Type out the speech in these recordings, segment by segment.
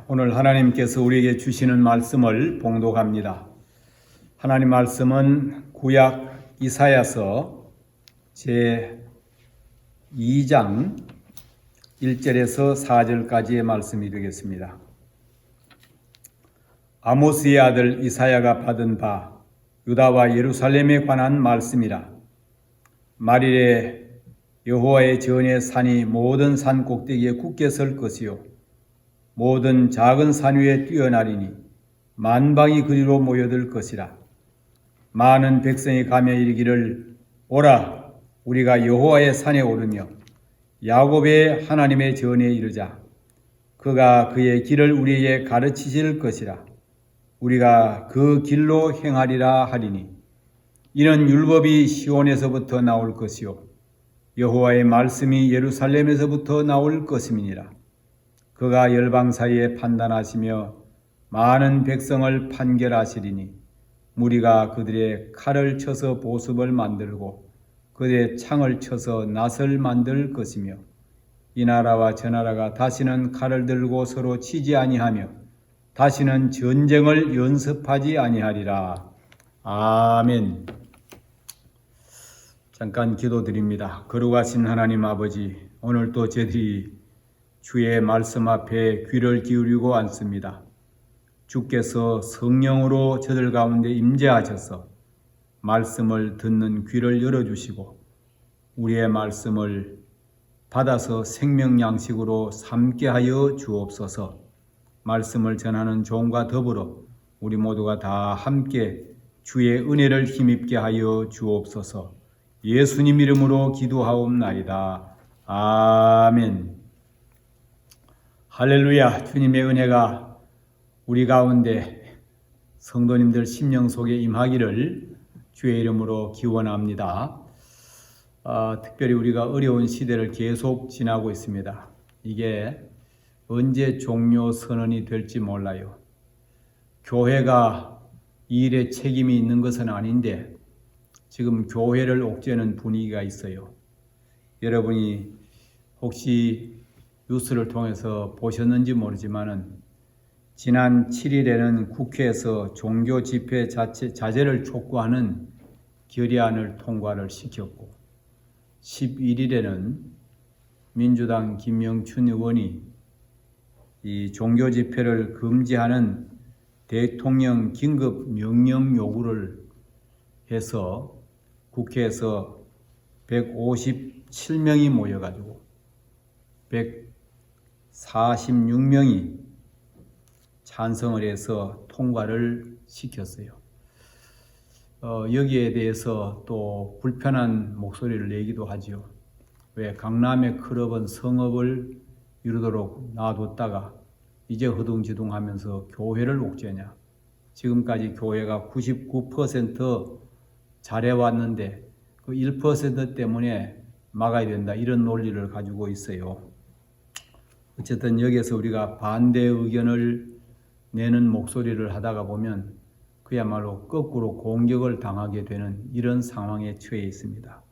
오늘 하나님께서 우리에게 주시는 말씀을 봉독합니다. 하나님 말씀은 구약 이사야서 제2장 1절에서 4절까지의 말씀이 되겠습니다. 아모스의 아들 이사야가 받은 바 유다와 예루살렘에 관한 말씀이라. 말일에 여호와의 전의 산이 모든 산 꼭대기에 굳게 설 것이요 모든 작은 산 위에 뛰어나리니 만방이 그리로 모여들 것이라. 많은 백성이 가며 이르기를 오라 우리가 여호와의 산에 오르며 야곱의 하나님의 전에 이르자. 그가 그의 길을 우리에게 가르치실 것이라. 우리가 그 길로 행하리라 하리니 이는 율법이 시온에서부터 나올 것이요 여호와의 말씀이 예루살렘에서부터 나올 것임이니라. 그가 열방 사이에 판단하시며 많은 백성을 판결하시리니 무리가 그들의 칼을 쳐서 보습을 만들고 그들의 창을 쳐서 낫을 만들 것이며 이 나라와 저 나라가 다시는 칼을 들고 서로 치지 아니하며 다시는 전쟁을 연습하지 아니하리라. 아멘. 잠깐 기도드립니다. 거룩하신 하나님 아버지, 오늘도 저희들이 주의 말씀 앞에 귀를 기울이고 앉습니다. 주께서 성령으로 저들 가운데 임재하셔서 말씀을 듣는 귀를 열어주시고 우리의 말씀을 받아서 생명 양식으로 삼게 하여 주옵소서. 말씀을 전하는 종과 더불어 우리 모두가 다 함께 주의 은혜를 힘입게 하여 주옵소서. 예수님 이름으로 기도하옵나이다. 아멘. 할렐루야. 주님의 은혜가 우리 가운데 성도님들 심령 속에 임하기를 주의 이름으로 기원합니다. 특별히 우리가 어려운 시대를 계속 지나고 있습니다. 이게 언제 종료 선언이 될지 몰라요. 교회가 이 일에 책임이 있는 것은 아닌데 지금 교회를 옥죄는 분위기가 있어요. 여러분이 혹시 뉴스를 통해서 보셨는지 모르지만은 지난 7일에는 국회에서 종교 집회 자제를 촉구하는 결의안을 통과를 시켰고 11일에는 민주당 김영춘 의원이 이 종교 집회를 금지하는 대통령 긴급 명령 요구를 해서 국회에서 157명이 모여가지고 146명이 찬성을 해서 통과를 시켰어요. 여기에 대해서 또 불편한 목소리를 내기도 하죠. 왜 강남의 클럽은 성업을 이루도록 놔뒀다가 이제 허둥지둥하면서 교회를 옥죄냐. 지금까지 교회가 99% 잘해왔는데 그 1% 때문에 막아야 된다. 이런 논리를 가지고 있어요. 어쨌든 여기에서 우리가 반대 의견을 내는 목소리를 하다가 보면 그야말로 거꾸로 공격을 당하게 되는 이런 상황에 처해 있습니다.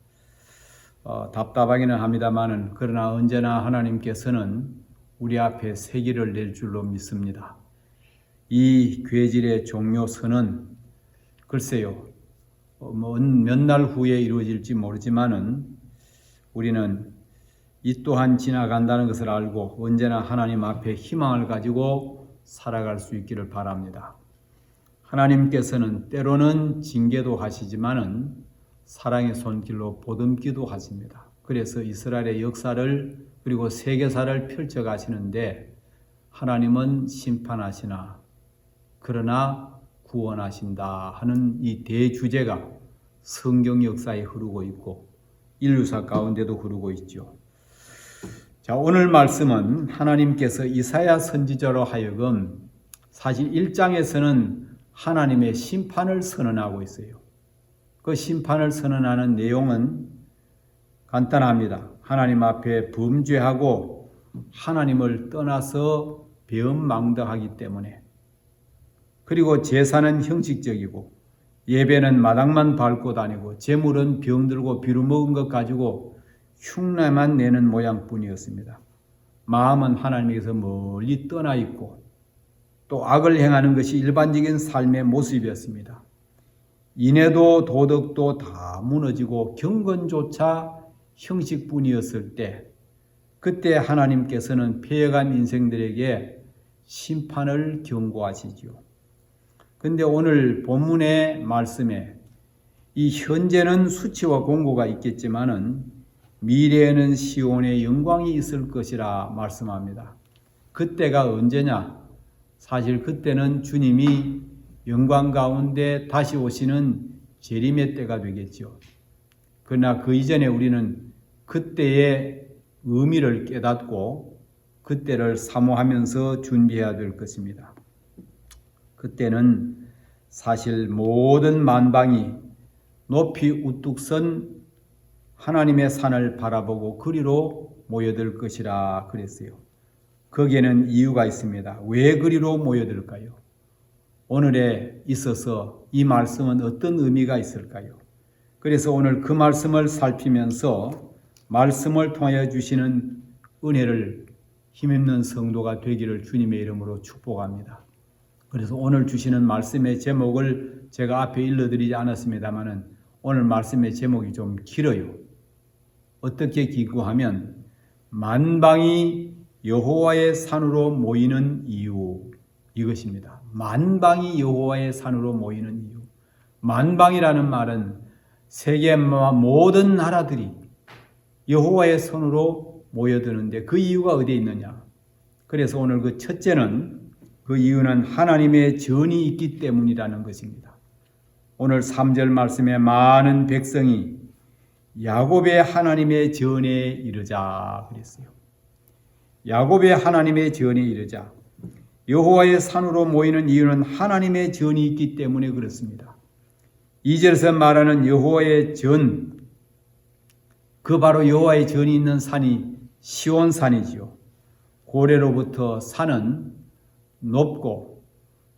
답답하기는 합니다만은 그러나 언제나 하나님께서는 우리 앞에 세기를 낼 줄로 믿습니다. 이 괴질의 종료선은 글쎄요, 몇 날 후에 이루어질지 모르지만은 우리는 이 또한 지나간다는 것을 알고 언제나 하나님 앞에 희망을 가지고 살아갈 수 있기를 바랍니다. 하나님께서는 때로는 징계도 하시지만은 사랑의 손길로 보듬기도 하십니다. 그래서 이스라엘의 역사를 그리고 세계사를 펼쳐가시는데 하나님은 심판하시나 그러나 구원하신다 하는 이 대주제가 성경 역사에 흐르고 있고 인류사 가운데도 흐르고 있죠. 자, 오늘 말씀은 하나님께서 이사야 선지자로 하여금 사실 1장에서는 하나님의 심판을 선언하고 있어요. 그 심판을 선언하는 내용은 간단합니다. 하나님 앞에 범죄하고 하나님을 떠나서 배은망덕하기 때문에, 그리고 제사는 형식적이고 예배는 마당만 밟고 다니고 제물은 병들고 비루먹은 것 가지고 흉내만 내는 모양뿐이었습니다. 마음은 하나님에게서 멀리 떠나 있고 또 악을 행하는 것이 일반적인 삶의 모습이었습니다. 인애도 도덕도 다 무너지고 경건조차 형식뿐이었을 때 그때 하나님께서는 패해간 인생들에게 심판을 경고하시지요. 그런데 오늘 본문의 말씀에 이 현재는 수치와 공고가 있겠지만은 미래에는 시온의 영광이 있을 것이라 말씀합니다. 그때가 언제냐? 사실 그때는 주님이 영광 가운데 다시 오시는 재림의 때가 되겠죠. 그러나 그 이전에 우리는 그때의 의미를 깨닫고 그때를 사모하면서 준비해야 될 것입니다. 그때는 사실 모든 만방이 높이 우뚝 선 하나님의 산을 바라보고 그리로 모여들 것이라 그랬어요. 거기에는 이유가 있습니다. 왜 그리로 모여들까요? 오늘에 있어서 이 말씀은 어떤 의미가 있을까요? 그래서 오늘 그 말씀을 살피면서 말씀을 통하여 주시는 은혜를 힘있는 성도가 되기를 주님의 이름으로 축복합니다. 그래서 오늘 주시는 말씀의 제목을 제가 앞에 읽어드리지 않았습니다만 오늘 말씀의 제목이 좀 길어요. 어떻게 기구하면 만방이 여호와의 산으로 모이는 이유, 이것입니다. 만방이 여호와의 산으로 모이는 이유. 만방이라는 말은 세계 모든 나라들이 여호와의 손으로 모여드는데 그 이유가 어디에 있느냐? 그래서 오늘 그 첫째는 그 이유는 하나님의 전이 있기 때문이라는 것입니다. 오늘 3절 말씀에 많은 백성이 야곱의 하나님의 전에 이르자 그랬어요. 야곱의 하나님의 전에 이르자. 여호와의 산으로 모이는 이유는 하나님의 전이 있기 때문에 그렇습니다. 2절에서 말하는 여호와의 전, 그 바로 여호와의 전이 있는 산이 시온산이지요. 고래로부터 산은 높고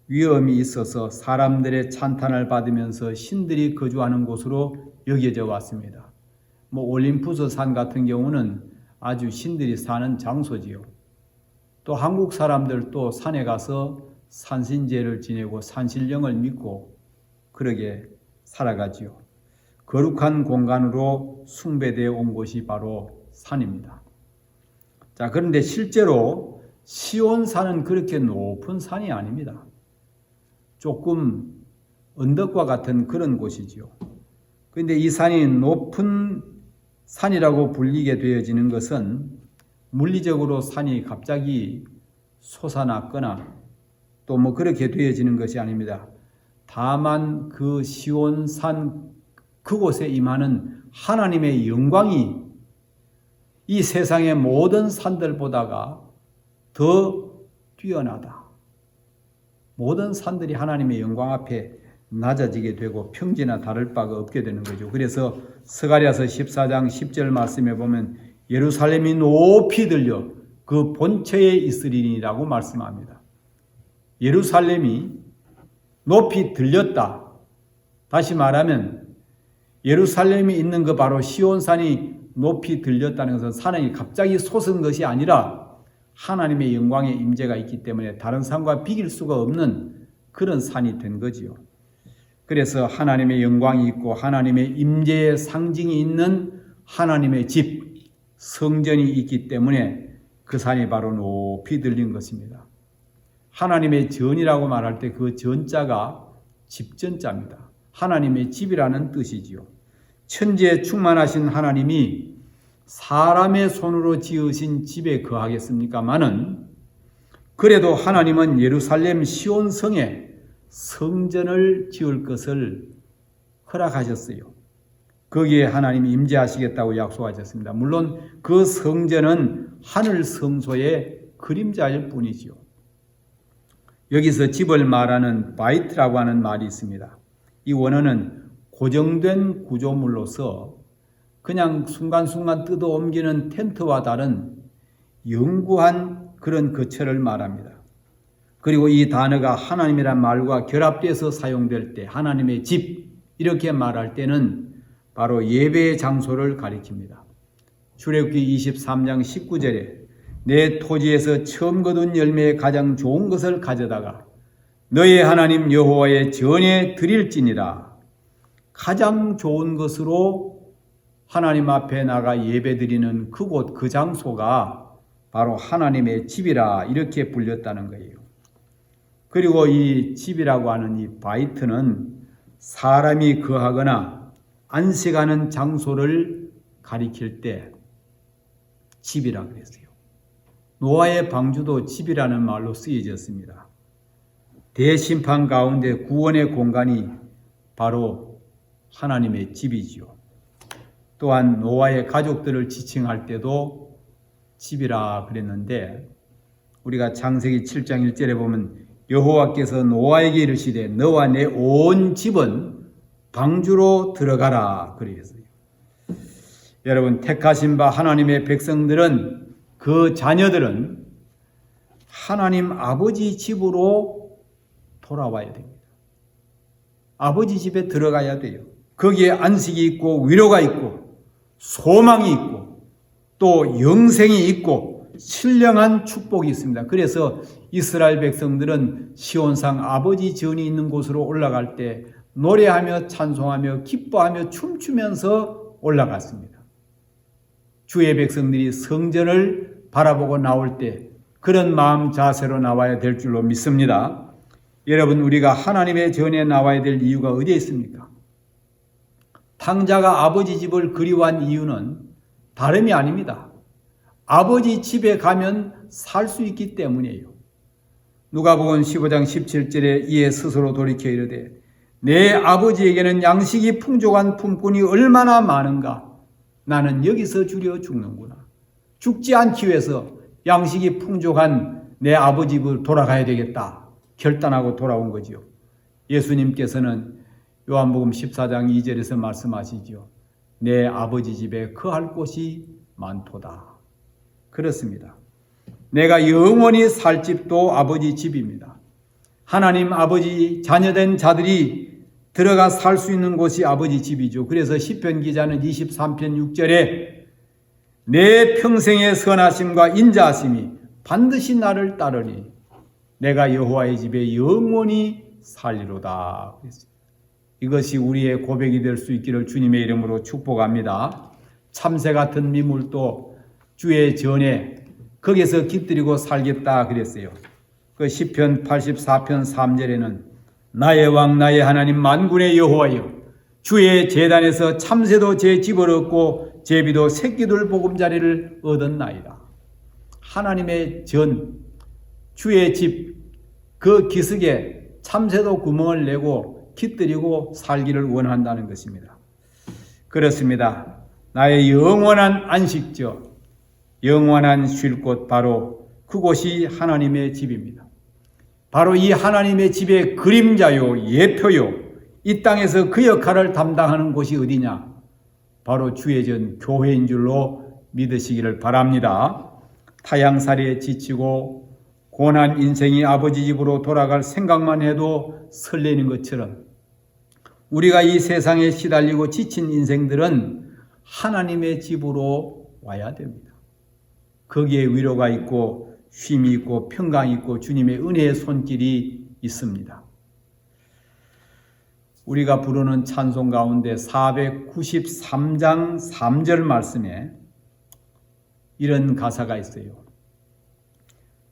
위험이 있어서 사람들의 찬탄을 받으면서 신들이 거주하는 곳으로 여겨져 왔습니다. 올림푸스 산 같은 경우는 아주 신들이 사는 장소지요. 또 한국 사람들도 산에 가서 산신제를 지내고 산신령을 믿고 그러게 살아가지요. 거룩한 공간으로 숭배되어 온 곳이 바로 산입니다. 자, 그런데 실제로 시온산은 그렇게 높은 산이 아닙니다. 조금 언덕과 같은 그런 곳이지요. 그런데 이 산이 높은 산이라고 불리게 되어지는 것은 물리적으로 산이 갑자기 솟아났거나 또 그렇게 되어지는 것이 아닙니다. 다만 그 시온산 그곳에 임하는 하나님의 영광이 이 세상의 모든 산들보다가 더 뛰어나다. 모든 산들이 하나님의 영광 앞에 낮아지게 되고 평지나 다를 바가 없게 되는 거죠. 그래서 스가랴서 14장 10절 말씀에 보면 예루살렘이 높이 들려 그 본처에 있으리니라고 말씀합니다. 예루살렘이 높이 들렸다. 다시 말하면 예루살렘이 있는 그 바로 시온산이 높이 들렸다는 것은 산이 갑자기 솟은 것이 아니라 하나님의 영광의 임재가 있기 때문에 다른 산과 비길 수가 없는 그런 산이 된 거지요. 그래서 하나님의 영광이 있고 하나님의 임재의 상징이 있는 하나님의 집, 성전이 있기 때문에 그 산이 바로 높이 들린 것입니다. 하나님의 전이라고 말할 때 그 전자가 집전자입니다. 하나님의 집이라는 뜻이지요. 천지에 충만하신 하나님이 사람의 손으로 지으신 집에 거하겠습니까마는 그래도 하나님은 예루살렘 시온성에 성전을 지을 것을 허락하셨어요. 거기에 하나님이 임재하시겠다고 약속하셨습니다. 물론 그 성전은 하늘 성소의 그림자일 뿐이지요. 여기서 집을 말하는 바이트라고 하는 말이 있습니다. 이 원어는 고정된 구조물로서 그냥 순간순간 뜯어 옮기는 텐트와 다른 영구한 그런 거처를 말합니다. 그리고 이 단어가 하나님이란 말과 결합돼서 사용될 때 하나님의 집 이렇게 말할 때는 바로 예배의 장소를 가리킵니다. 출애굽기 23장 19절에 내 토지에서 처음 거둔 열매의 가장 좋은 것을 가져다가 너의 하나님 여호와의 전에 드릴지니라. 가장 좋은 것으로 하나님 앞에 나가 예배드리는 그곳 그 장소가 바로 하나님의 집이라 이렇게 불렸다는 거예요. 그리고 이 집이라고 하는 이 바이트는 사람이 거하거나 안식하는 장소를 가리킬 때 집이라 그랬어요. 노아의 방주도 집이라는 말로 쓰여졌습니다. 대심판 가운데 구원의 공간이 바로 하나님의 집이지요. 또한 노아의 가족들을 지칭할 때도 집이라 그랬는데 우리가 창세기 7장 1절에 보면 여호와께서 노아에게 이르시되 너와 내 온 집은 방주로 들어가라 그랬어요. 여러분, 택하신 바 하나님의 백성들은 그 자녀들은 하나님 아버지 집으로 돌아와야 됩니다. 아버지 집에 들어가야 돼요. 거기에 안식이 있고 위로가 있고 소망이 있고 또 영생이 있고 신령한 축복이 있습니다. 그래서 이스라엘 백성들은 시온산 아버지 전이 있는 곳으로 올라갈 때 노래하며 찬송하며 기뻐하며 춤추면서 올라갔습니다. 주의 백성들이 성전을 바라보고 나올 때 그런 마음 자세로 나와야 될 줄로 믿습니다. 여러분, 우리가 하나님의 전에 나와야 될 이유가 어디에 있습니까? 탕자가 아버지 집을 그리워한 이유는 다름이 아닙니다. 아버지 집에 가면 살 수 있기 때문이에요. 누가복음 15장 17절에 이에 스스로 돌이켜 이르되 내 아버지에게는 양식이 풍족한 품꾼이 얼마나 많은가. 나는 여기서 주려 죽는구나. 죽지 않기 위해서 양식이 풍족한 내 아버지 집으로 돌아가야 되겠다 결단하고 돌아온 거지요. 예수님께서는 요한복음 14장 2절에서 말씀하시죠. 내 아버지 집에 거할 곳이 많도다. 그렇습니다. 내가 영원히 살 집도 아버지 집입니다. 하나님 아버지 자녀된 자들이 들어가 살 수 있는 곳이 아버지 집이죠. 그래서 시편 기자는 23편 6절에 내 평생의 선하심과 인자하심이 반드시 나를 따르니 내가 여호와의 집에 영원히 살리로다. 이것이 우리의 고백이 될 수 있기를 주님의 이름으로 축복합니다. 참새 같은 미물도 주의 전에 거기서 깃들이고 살겠다 그랬어요. 그 시편 84편 3절에는 나의 왕 나의 하나님 만군의 여호와여 주의 제단에서 참새도 제 집을 얻고 제비도 새끼들 보금자리를 얻었나이다. 하나님의 전 주의 집 그 기슭에 참새도 구멍을 내고 깃들이고 살기를 원한다는 것입니다. 그렇습니다. 나의 영원한 안식처, 영원한 쉴 곳 바로 그곳이 하나님의 집입니다. 바로 이 하나님의 집의 그림자요, 예표요, 이 땅에서 그 역할을 담당하는 곳이 어디냐? 바로 주의 전 교회인 줄로 믿으시기를 바랍니다. 타향살이에 지치고 고난 인생이 아버지 집으로 돌아갈 생각만 해도 설레는 것처럼 우리가 이 세상에 시달리고 지친 인생들은 하나님의 집으로 와야 됩니다. 거기에 위로가 있고 쉼이 있고 평강이 있고 주님의 은혜의 손길이 있습니다. 우리가 부르는 찬송 가운데 493장 3절 말씀에 이런 가사가 있어요.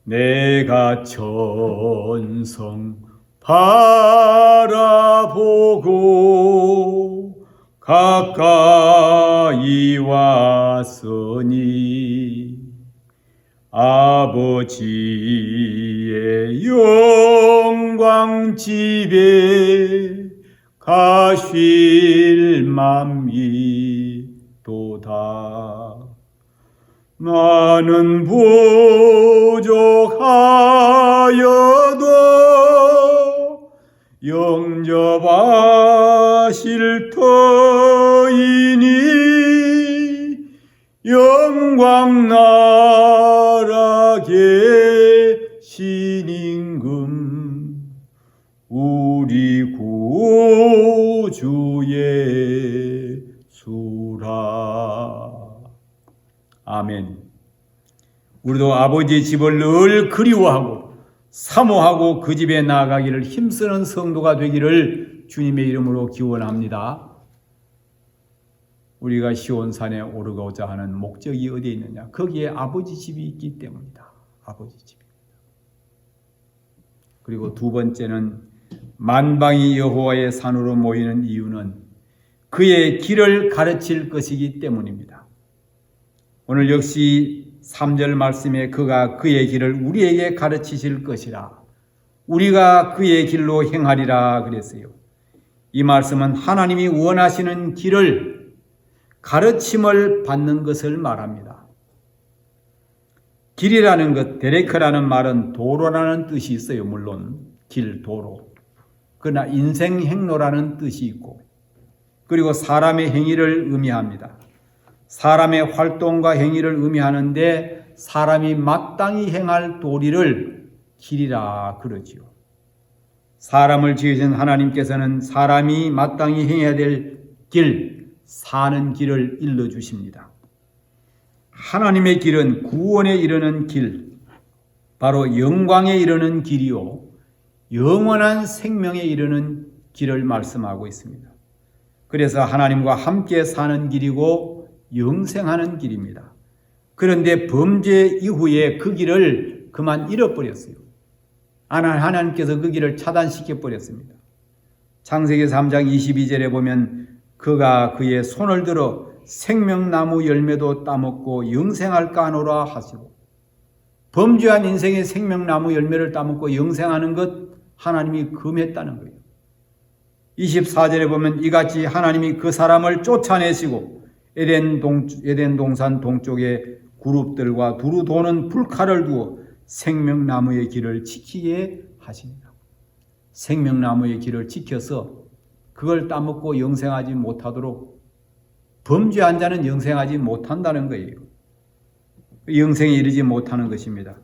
내가 천성 바라보고 가까이 왔으니 아버지의 영광 집에 가쉴 맘이 도다. 나는 부족하여도 영접하실 터이니 영광 나라 계신 임금 우리 구주 예수라. 아멘. 우리도 아버지 집을 늘 그리워하고 사모하고 그 집에 나아가기를 힘쓰는 성도가 되기를 주님의 이름으로 기원합니다. 우리가 시온산에 오르고자 하는 목적이 어디에 있느냐? 거기에 아버지 집이 있기 때문이다. 아버지 집. 그리고 두 번째는 만방이 여호와의 산으로 모이는 이유는 그의 길을 가르칠 것이기 때문입니다. 오늘 역시 3절 말씀에 그가 그의 길을 우리에게 가르치실 것이라 우리가 그의 길로 행하리라 그랬어요. 이 말씀은 하나님이 원하시는 길을 가르침을 받는 것을 말합니다. 길이라는 것, 데레크라는 말은 도로라는 뜻이 있어요. 물론 길, 도로. 그러나 인생 행로라는 뜻이 있고 그리고 사람의 행위를 의미합니다. 사람의 활동과 행위를 의미하는데 사람이 마땅히 행할 도리를 길이라 그러지요. 사람을 지으신 하나님께서는 사람이 마땅히 행해야 될 길, 사는 길을 일러주십니다. 하나님의 길은 구원에 이르는 길, 바로 영광에 이르는 길이요 영원한 생명에 이르는 길을 말씀하고 있습니다. 그래서 하나님과 함께 사는 길이고 영생하는 길입니다. 그런데 범죄 이후에 그 길을 그만 잃어버렸어요. 하나님께서 그 길을 차단시켜 버렸습니다. 창세기 3장 22절에 보면 그가 그의 손을 들어 생명나무 열매도 따먹고 영생할까 하노라 하시고, 범죄한 인생의 생명나무 열매를 따먹고 영생하는 것 하나님이 금했다는 거예요. 24절에 보면 이같이 하나님이 그 사람을 쫓아내시고 에덴 동산 동쪽에 그룹들과 두루 도는 불칼을 두어 생명나무의 길을 지키게 하십니다. 생명나무의 길을 지켜서 그걸 따먹고 영생하지 못하도록 범죄한 자는 영생하지 못한다는 거예요. 영생에 이르지 못하는 것입니다.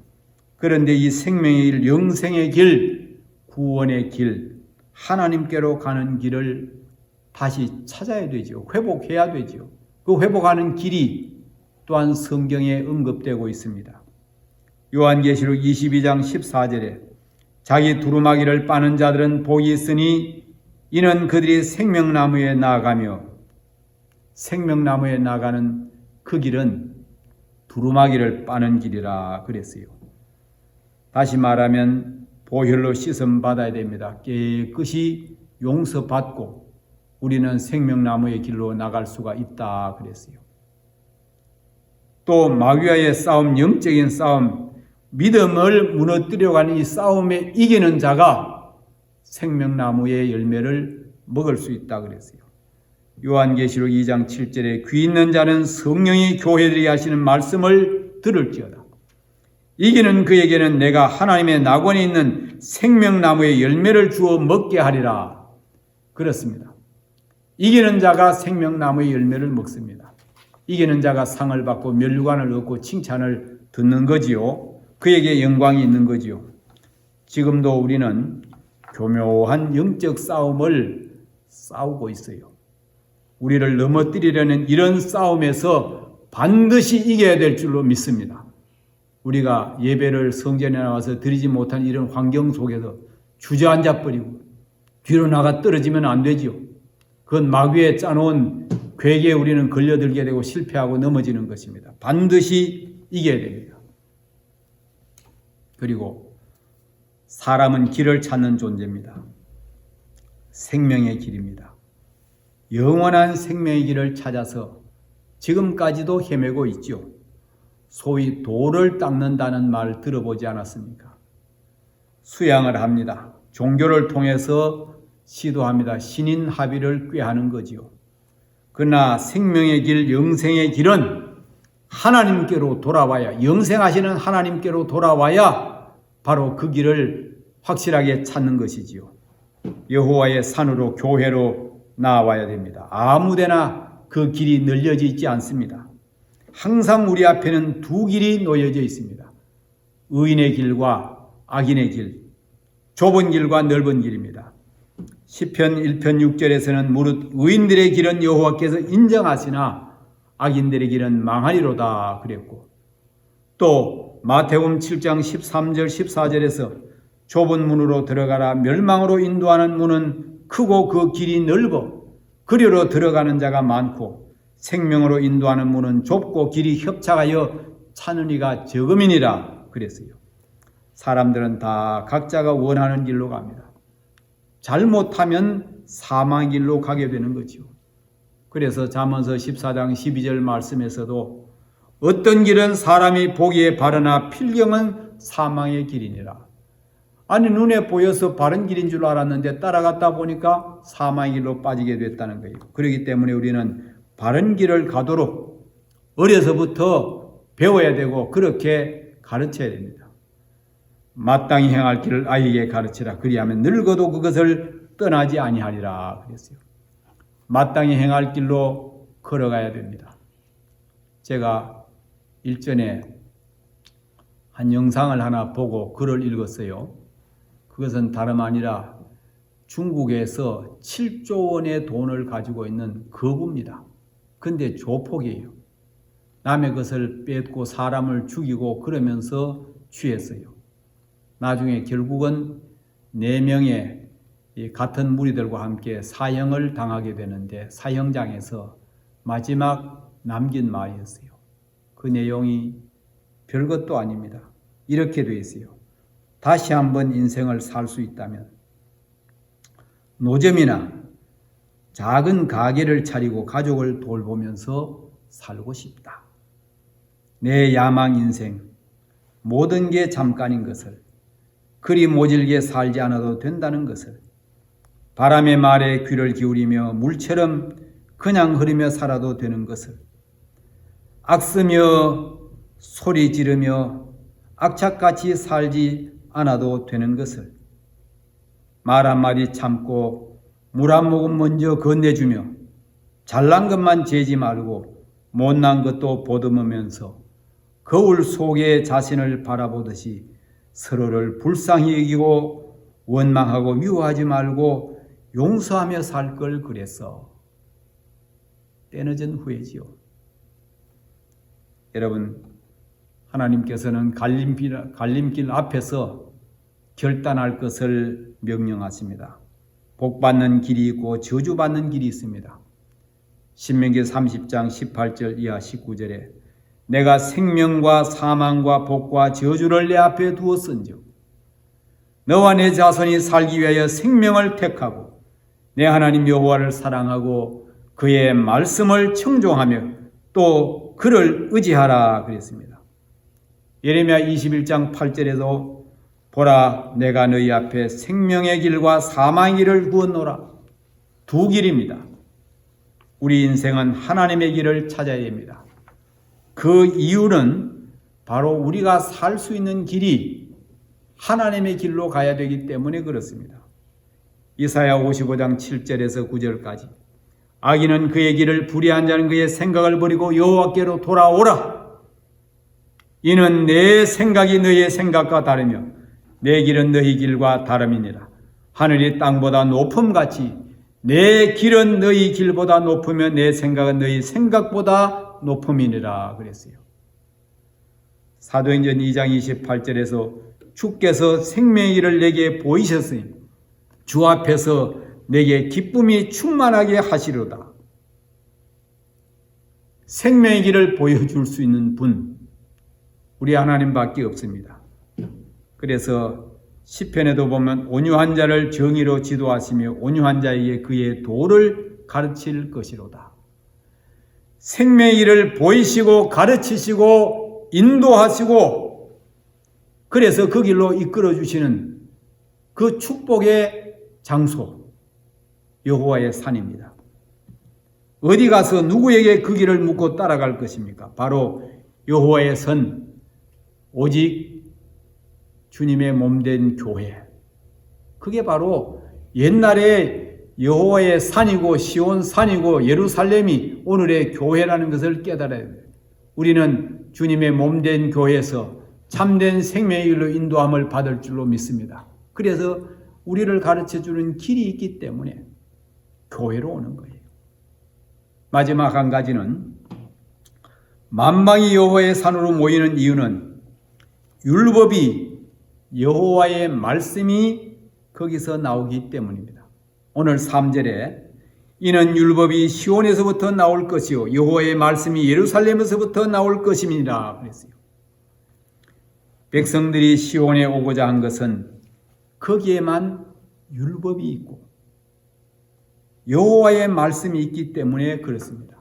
그런데 이 생명의 길, 영생의 길, 구원의 길, 하나님께로 가는 길을 다시 찾아야 되죠. 회복해야 되죠. 그 회복하는 길이 또한 성경에 언급되고 있습니다. 요한계시록 22장 14절에 자기 두루마기를 빠는 자들은 복이 있으니 이는 그들이 생명나무에 나아가며, 생명나무에 나가는 그 길은 두루마기를 빠는 길이라 그랬어요. 다시 말하면 보혈로 씻음 받아야 됩니다. 깨끗이 용서받고 우리는 생명나무의 길로 나갈 수가 있다 그랬어요. 또 마귀와의 싸움, 영적인 싸움, 믿음을 무너뜨려가는 이 싸움에 이기는 자가 생명나무의 열매를 먹을 수 있다 그랬어요. 요한계시록 2장 7절에 귀 있는 자는 성령이 교회들이 하시는 말씀을 들을지어다. 이기는 그에게는 내가 하나님의 낙원에 있는 생명나무의 열매를 주어 먹게 하리라. 그렇습니다. 이기는 자가 생명나무의 열매를 먹습니다. 이기는 자가 상을 받고 면류관을 얻고 칭찬을 듣는 거지요. 그에게 영광이 있는 거지요. 지금도 우리는 교묘한 영적 싸움을 싸우고 있어요. 우리를 넘어뜨리려는 이런 싸움에서 반드시 이겨야 될 줄로 믿습니다. 우리가 예배를 성전에 나와서 드리지 못한 이런 환경 속에서 주저앉아 버리고 뒤로 나가 떨어지면 안 되지요. 그건 마귀에 짜놓은 괴계에 우리는 걸려들게 되고 실패하고 넘어지는 것입니다. 반드시 이겨야 됩니다. 그리고 사람은 길을 찾는 존재입니다. 생명의 길입니다. 영원한 생명의 길을 찾아서 지금까지도 헤매고 있죠. 소위 돌을 닦는다는 말 들어보지 않았습니까? 수양을 합니다. 종교를 통해서 시도합니다. 신인 합의를 꾀하는 거지요. 그러나 생명의 길, 영생의 길은 하나님께로 돌아와야, 영생하시는 하나님께로 돌아와야 바로 그 길을 확실하게 찾는 것이지요. 여호와의 산으로, 교회로 나와야 됩니다. 아무데나 그 길이 널려져 있지 않습니다. 항상 우리 앞에는 두 길이 놓여져 있습니다. 의인의 길과 악인의 길, 좁은 길과 넓은 길입니다. 시편 1편 6절에서는 무릇 의인들의 길은 여호와께서 인정하시나 악인들의 길은 망하리로다 그랬고, 또 마태복음 7장 13절 14절에서 좁은 문으로 들어가라 멸망으로 인도하는 문은 크고 그 길이 넓어 그리로 들어가는 자가 많고 생명으로 인도하는 문은 좁고 길이 협착하여 찾는 이가 적음이니라 그랬어요. 사람들은 다 각자가 원하는 길로 갑니다. 잘못하면 사망의 길로 가게 되는 거죠. 그래서 잠언서 14장 12절 말씀에서도 어떤 길은 사람이 보기에 바르나 필경은 사망의 길이니라. 아니 눈에 보여서 바른 길인 줄 알았는데 따라갔다 보니까 사망의 길로 빠지게 됐다는 거예요. 그렇기 때문에 우리는 바른 길을 가도록 어려서부터 배워야 되고 그렇게 가르쳐야 됩니다. 마땅히 행할 길을 아이에게 가르치라. 그리하면 늙어도 그것을 떠나지 아니하리라 그랬어요. 마땅히 행할 길로 걸어가야 됩니다. 제가 일전에 한 영상을 하나 보고 글을 읽었어요. 그것은 다름 아니라 중국에서 7조 원의 돈을 가지고 있는 거부입니다. 근데 조폭이에요. 남의 것을 뺏고 사람을 죽이고 그러면서 취했어요. 나중에 결국은 4명의 같은 무리들과 함께 사형을 당하게 되는데 사형장에서 마지막 남긴 말이었어요. 그 내용이 별것도 아닙니다. 이렇게 되어 있어요. 다시 한번 인생을 살 수 있다면 노점이나 작은 가게를 차리고 가족을 돌보면서 살고 싶다. 내 야망 인생, 모든 게 잠깐인 것을, 그리 모질게 살지 않아도 된다는 것을, 바람의 말에 귀를 기울이며 물처럼 그냥 흐르며 살아도 되는 것을, 악쓰며 소리 지르며 악착같이 살지 않아도 되는 것을, 말 한마디 참고 물 한 모금 먼저 건네주며 잘난 것만 재지 말고 못난 것도 보듬으면서 거울 속에 자신을 바라보듯이 서로를 불쌍히 여기고 원망하고 미워하지 말고 용서하며 살 걸 그랬어. 때늦은 후회지요. 여러분, 하나님께서는 갈림길 앞에서 결단할 것을 명령하십니다. 복받는 길이 있고 저주받는 길이 있습니다. 신명기 30장 18절 이하 19절에 내가 생명과 사망과 복과 저주를 내 앞에 두었은즉 너와 내 자손이 살기 위하여 생명을 택하고 내 하나님 여호와를 사랑하고 그의 말씀을 청종하며 또 그를 의지하라 그랬습니다. 예레미야 21장 8절에도 보라 내가 너희 앞에 생명의 길과 사망의 길을 두었노라. 두 길입니다. 우리 인생은 하나님의 길을 찾아야 됩니다. 그 이유는 바로 우리가 살 수 있는 길이 하나님의 길로 가야 되기 때문에 그렇습니다. 이사야 55장 7절에서 9절까지 악인은 그의 길을 불의한 자는 그의 생각을 버리고 여호와께로 돌아오라. 이는 내 생각이 너희의 생각과 다르며 내 길은 너희 길과 다름이니라. 하늘이 땅보다 높음같이 내 길은 너희 길보다 높으며 내 생각은 너희 생각보다 높음이니라 그랬어요. 사도행전 2장 28절에서 주께서 생명의 길을 내게 보이셨으니 주 앞에서 내게 기쁨이 충만하게 하시로다. 생명의 길을 보여줄 수 있는 분, 우리 하나님밖에 없습니다. 그래서 시편에도 보면 온유한 자를 정의로 지도하시며 온유한 자에게 그의 도를 가르칠 것이로다. 생명의 길을 보이시고 가르치시고 인도하시고 그래서 그 길로 이끌어 주시는 그 축복의 장소 여호와의 산입니다. 어디 가서 누구에게 그 길을 묻고 따라갈 것입니까? 바로 여호와의 선, 오직 주님의 몸된 교회. 그게 바로 옛날에 여호와의 산이고 시온 산이고 예루살렘이 오늘의 교회라는 것을 깨달아야 돼요. 우리는 주님의 몸된 교회에서 참된 생명의 길로 인도함을 받을 줄로 믿습니다. 그래서 우리를 가르쳐주는 길이 있기 때문에 교회로 오는 거예요. 마지막 한 가지는 만방이 여호와의 산으로 모이는 이유는 율법이 여호와의 말씀이 거기서 나오기 때문입니다. 오늘 3절에 이는 율법이 시온에서부터 나올 것이요 여호와의 말씀이 예루살렘에서부터 나올 것임이니라 그랬어요. 백성들이 시온에 오고자 한 것은 거기에만 율법이 있고 여호와의 말씀이 있기 때문에 그렇습니다.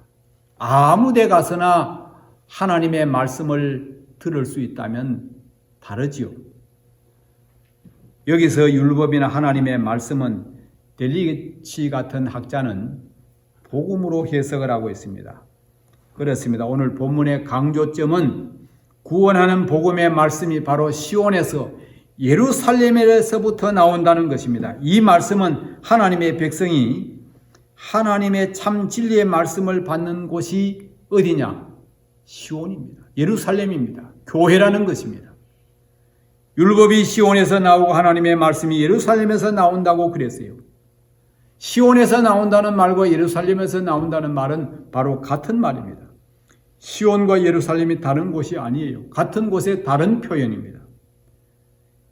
아무 데 가서나 하나님의 말씀을 들을 수 있다면 다르지요. 여기서 율법이나 하나님의 말씀은 델리치 같은 학자는 복음으로 해석을 하고 있습니다. 그렇습니다. 오늘 본문의 강조점은 구원하는 복음의 말씀이 바로 시온에서 예루살렘에서부터 나온다는 것입니다. 이 말씀은 하나님의 백성이 하나님의 참 진리의 말씀을 받는 곳이 어디냐? 시온입니다. 예루살렘입니다. 교회라는 것입니다. 율법이 시온에서 나오고 하나님의 말씀이 예루살렘에서 나온다고 그랬어요. 시온에서 나온다는 말과 예루살렘에서 나온다는 말은 바로 같은 말입니다. 시온과 예루살렘이 다른 곳이 아니에요. 같은 곳의 다른 표현입니다.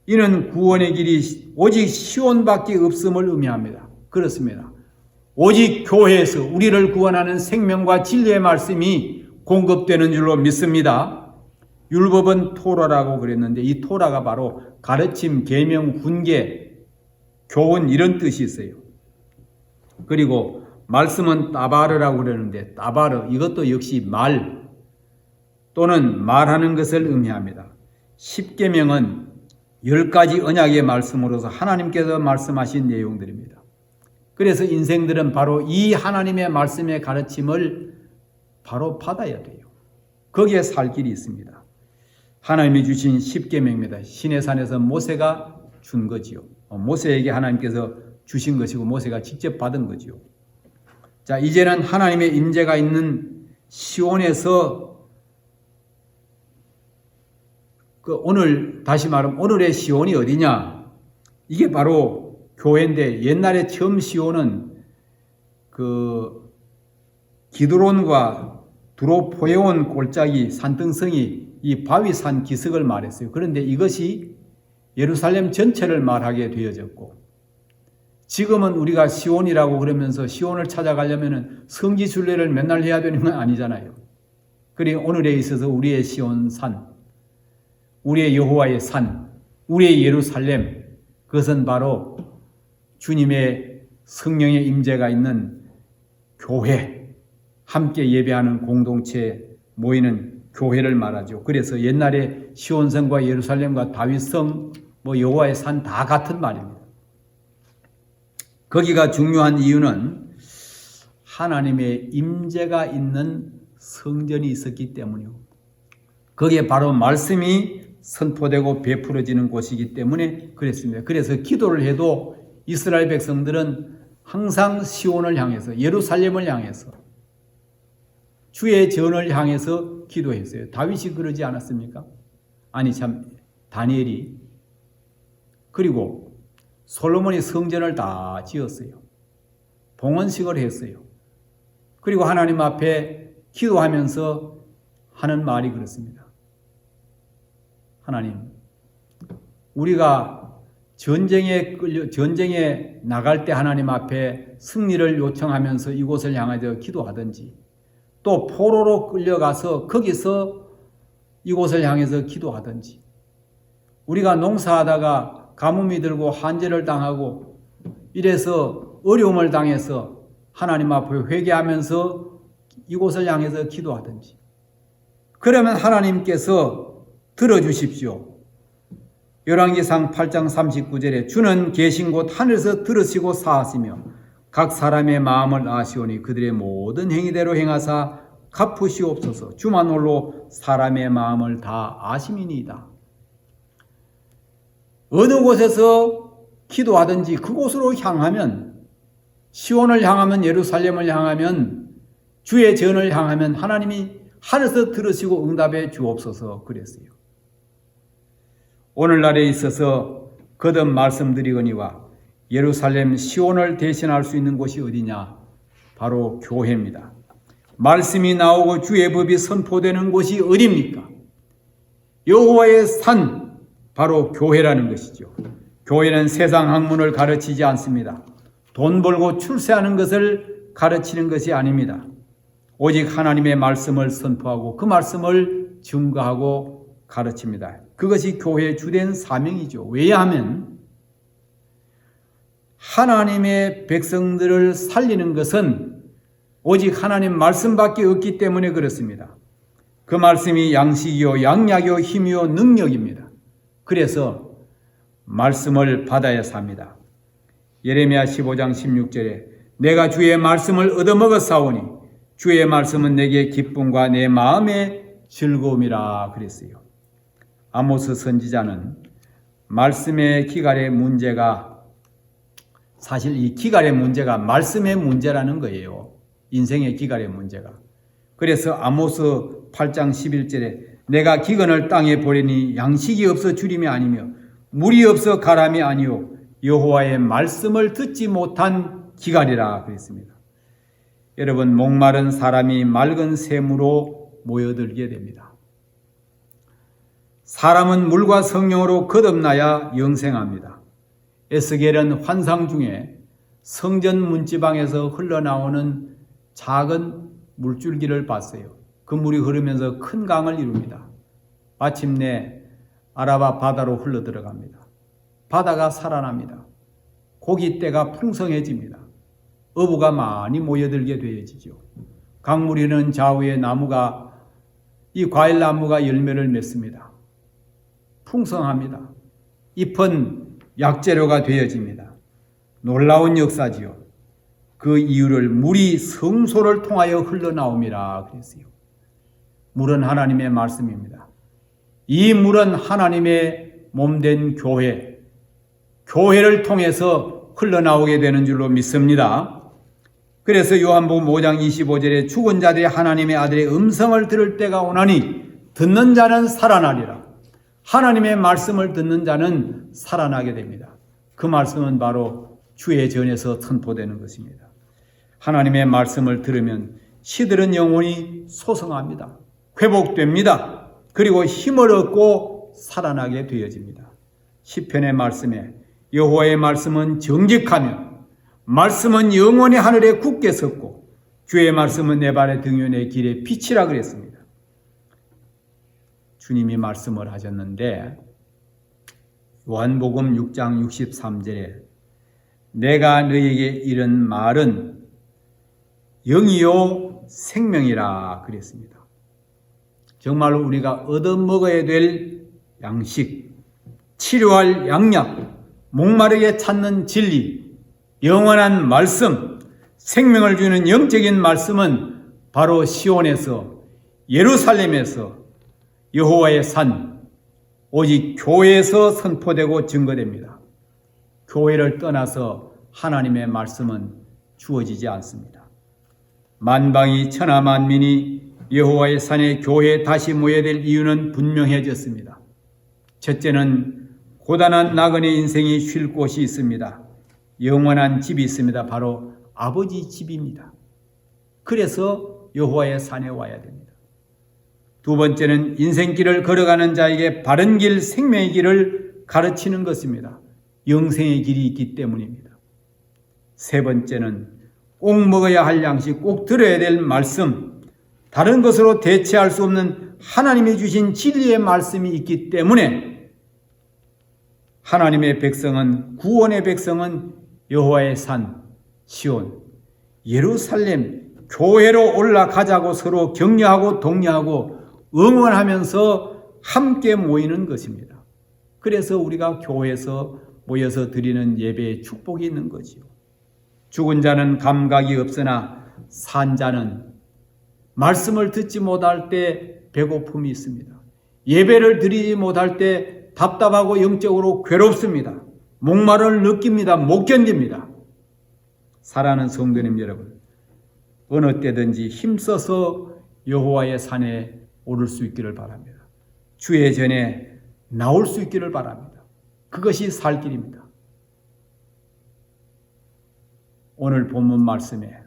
이는 구원의 길이 오직 시온밖에 없음을 의미합니다. 그렇습니다. 오직 교회에서 우리를 구원하는 생명과 진리의 말씀이 공급되는 줄로 믿습니다. 율법은 토라라고 그랬는데 이 토라가 바로 가르침, 계명, 훈계, 교훈 이런 뜻이 있어요. 그리고 말씀은 따바르라고 그러는데 따바르 이것도 역시 말 또는 말하는 것을 의미합니다. 십계명은 10가지 언약의 말씀으로서 하나님께서 말씀하신 내용들입니다. 그래서 인생들은 바로 이 하나님의 말씀의 가르침을 바로 받아야 돼요. 거기에 살 길이 있습니다. 하나님이 주신 십계명입니다. 시내산에서 모세가 준 거지요. 모세에게 하나님께서 주신 것이고 모세가 직접 받은 거지요. 자, 이제는 하나님의 임재가 있는 시온에서 오늘 다시 말하면 오늘의 시온이 어디냐? 이게 바로 교회인데 옛날에 처음 시온은 기드론과 두로포에온 골짜기 산등성이 이 바위산 기슭을 말했어요. 그런데 이것이 예루살렘 전체를 말하게 되어졌고 지금은 우리가 시온이라고 그러면서 시온을 찾아가려면 성지 순례를 맨날 해야 되는 건 아니잖아요. 그리고 오늘에 있어서 우리의 시온산, 우리의 여호와의 산, 우리의 예루살렘 그것은 바로 주님의 성령의 임재가 있는 교회, 함께 예배하는 공동체에 모이는 교회를 말하죠. 그래서 옛날에 시온성과 예루살렘과 다윗성, 여호와의 산 다 같은 말입니다. 거기가 중요한 이유는 하나님의 임재가 있는 성전이 있었기 때문이요. 거기에 바로 말씀이 선포되고 베풀어지는 곳이기 때문에 그랬습니다. 그래서 기도를 해도 이스라엘 백성들은 항상 시온을 향해서 예루살렘을 향해서 주의 전을 향해서 기도했어요. 다윗이 그러지 않았습니까? 아니 참 다니엘이 그리고 솔로몬이 성전을 다 지었어요. 봉헌식을 했어요. 그리고 하나님 앞에 기도하면서 하는 말이 그렇습니다. 하나님, 우리가 전쟁에 나갈 때 하나님 앞에 승리를 요청하면서 이곳을 향하여 기도하든지 또 포로로 끌려가서 거기서 이곳을 향해서 기도하든지 우리가 농사하다가 가뭄이 들고 한재를 당하고 이래서 어려움을 당해서 하나님 앞에 회개하면서 이곳을 향해서 기도하든지 그러면 하나님께서 들어주십시오. 열왕기상 8장 39절에 주는 계신 곳 하늘에서 들으시고 사하시며 각 사람의 마음을 아시오니 그들의 모든 행위대로 행하사 갚으시옵소서. 주만 홀로 사람의 마음을 다 아심이니이다. 어느 곳에서 기도하든지 그곳으로 향하면 시온을 향하면 예루살렘을 향하면 주의 전을 향하면 하나님이 하늘에서 들으시고 응답해 주옵소서 그랬어요. 오늘날에 있어서 거듭 말씀드리거니와 예루살렘 시온을 대신할 수 있는 곳이 어디냐? 바로 교회입니다. 말씀이 나오고 주의 법이 선포되는 곳이 어디입니까? 여호와의 산, 바로 교회라는 것이죠. 교회는 세상 학문을 가르치지 않습니다. 돈 벌고 출세하는 것을 가르치는 것이 아닙니다. 오직 하나님의 말씀을 선포하고 그 말씀을 증거하고 가르칩니다. 그것이 교회의 주된 사명이죠. 왜냐하면 하나님의 백성들을 살리는 것은 오직 하나님 말씀밖에 없기 때문에 그렇습니다. 그 말씀이 양식이요 양약이요 힘이요 능력입니다. 그래서 말씀을 받아야 삽니다. 예레미야 15장 16절에 내가 주의 말씀을 얻어먹었사오니 주의 말씀은 내게 기쁨과 내 마음의 즐거움이라 그랬어요. 아모스 선지자는 말씀의 기갈의 문제가, 사실 이 기갈의 문제가 말씀의 문제라는 거예요. 인생의 기갈의 문제가. 그래서 아모스 8장 11절에 내가 기근을 땅에 보내니 양식이 없어 주림이 아니며 물이 없어 가람이 아니요 여호와의 말씀을 듣지 못한 기갈이라 그랬습니다. 여러분, 목마른 사람이 맑은 샘으로 모여들게 됩니다. 사람은 물과 성령으로 거듭나야 영생합니다. 에스겔은 환상 중에 성전 문지방에서 흘러나오는 작은 물줄기를 봤어요. 그 물이 흐르면서 큰 강을 이룹니다. 마침내 아라바 바다로 흘러 들어갑니다. 바다가 살아납니다. 고기떼가 풍성해집니다. 어부가 많이 모여들게 되어지죠. 강물이 흐르는 좌우에 나무가, 이 과일나무가 열매를 맺습니다. 풍성합니다. 잎은 약재료가 되어집니다. 놀라운 역사지요. 그 이유를 물이 성소를 통하여 흘러나옴이라 그랬어요. 물은 하나님의 말씀입니다. 이 물은 하나님의 몸된 교회, 교회를 통해서 흘러나오게 되는 줄로 믿습니다. 그래서 요한복음 5장 25절에 죽은 자들이 하나님의 아들의 음성을 들을 때가 오나니 듣는 자는 살아나리라. 하나님의 말씀을 듣는 자는 살아나게 됩니다. 그 말씀은 바로 주의 전에서 선포되는 것입니다. 하나님의 말씀을 들으면 시들은 영혼이 소성합니다. 회복됩니다. 그리고 힘을 얻고 살아나게 되어집니다. 시편의 말씀에 여호와의 말씀은 정직하며 말씀은 영원히 하늘에 굳게 섰고 주의 말씀은 내 발의 등이요 내 길의 빛이라 그랬습니다. 주님이 말씀을 하셨는데 요한복음 6장 63절에 내가 너희에게 이른 말은 영이요 생명이라 그랬습니다. 정말로 우리가 얻어먹어야 될 양식, 치료할 양약, 목마르게 찾는 진리, 영원한 말씀, 생명을 주는 영적인 말씀은 바로 시온에서, 예루살렘에서, 여호와의 산, 오직 교회에서 선포되고 증거됩니다. 교회를 떠나서 하나님의 말씀은 주어지지 않습니다. 만방이 천하 만민이 여호와의 산에 교회에 다시 모여야 될 이유는 분명해졌습니다. 첫째는 고단한 나그네 인생이 쉴 곳이 있습니다. 영원한 집이 있습니다. 바로 아버지 집입니다. 그래서 여호와의 산에 와야 됩니다. 두 번째는 인생길을 걸어가는 자에게 바른 길, 생명의 길을 가르치는 것입니다. 영생의 길이 있기 때문입니다. 세 번째는 꼭 먹어야 할 양식, 꼭 들어야 될 말씀, 다른 것으로 대체할 수 없는 하나님이 주신 진리의 말씀이 있기 때문에 하나님의 백성은, 구원의 백성은 여호와의 산, 시온, 예루살렘, 교회로 올라가자고 서로 격려하고 독려하고 응원하면서 함께 모이는 것입니다. 그래서 우리가 교회에서 모여서 드리는 예배에 축복이 있는 거지요. 죽은 자는 감각이 없으나 산 자는 말씀을 듣지 못할 때 배고픔이 있습니다. 예배를 드리지 못할 때 답답하고 영적으로 괴롭습니다. 목마름을 느낍니다. 못 견딥니다. 사랑하는 성도님 여러분, 어느 때든지 힘써서 여호와의 산에 오를 수 있기를 바랍니다. 주의 전에 나올 수 있기를 바랍니다. 그것이 살 길입니다. 오늘 본문 말씀에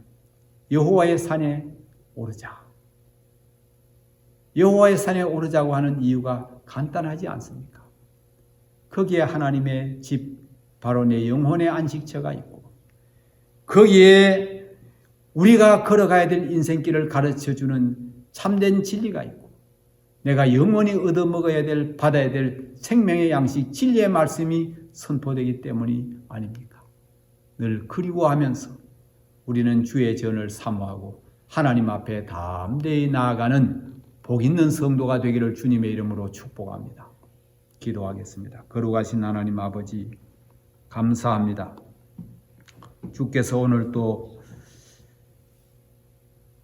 여호와의 산에 오르자. 여호와의 산에 오르자고 하는 이유가 간단하지 않습니까? 거기에 하나님의 집, 바로 내 영혼의 안식처가 있고, 거기에 우리가 걸어가야 될 인생길을 가르쳐주는 참된 진리가 있고, 내가 영원히 얻어먹어야 될, 받아야 될 생명의 양식, 진리의 말씀이 선포되기 때문이 아닙니까? 늘 그리워하면서 우리는 주의 전을 사모하고 하나님 앞에 담대히 나아가는 복 있는 성도가 되기를 주님의 이름으로 축복합니다. 기도하겠습니다. 거룩하신 하나님 아버지, 감사합니다. 주께서 오늘 또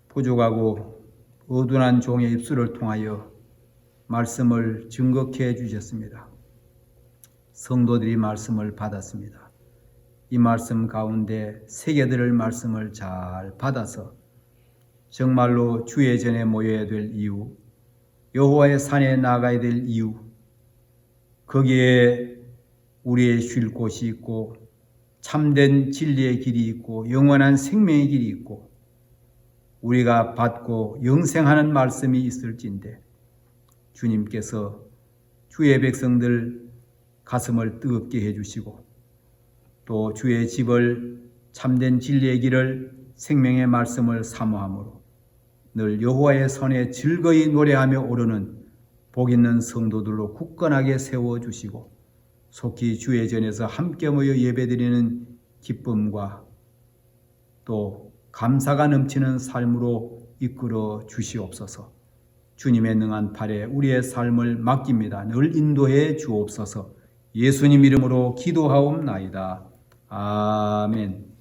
부족하고 어둔한 종의 입술을 통하여 말씀을 증거케 해주셨습니다. 성도들이 말씀을 받았습니다. 이 말씀 가운데 새겨들을 말씀을 잘 받아서 정말로 주의 전에 모여야 될 이유, 여호와의 산에 나가야 될 이유, 거기에 우리의 쉴 곳이 있고 참된 진리의 길이 있고 영원한 생명의 길이 있고 우리가 받고 영생하는 말씀이 있을진데, 주님께서 주의 백성들 가슴을 뜨겁게 해주시고 또 주의 집을 참된 진리의 길을 생명의 말씀을 사모함으로 늘 여호와의 선에 즐거이 노래하며 오르는 복 있는 성도들로 굳건하게 세워주시고 속히 주의 전에서 함께 모여 예배드리는 기쁨과 또 감사가 넘치는 삶으로 이끌어 주시옵소서. 주님의 능한 팔에 우리의 삶을 맡깁니다. 늘 인도해 주옵소서. 예수님 이름으로 기도하옵나이다. 아멘.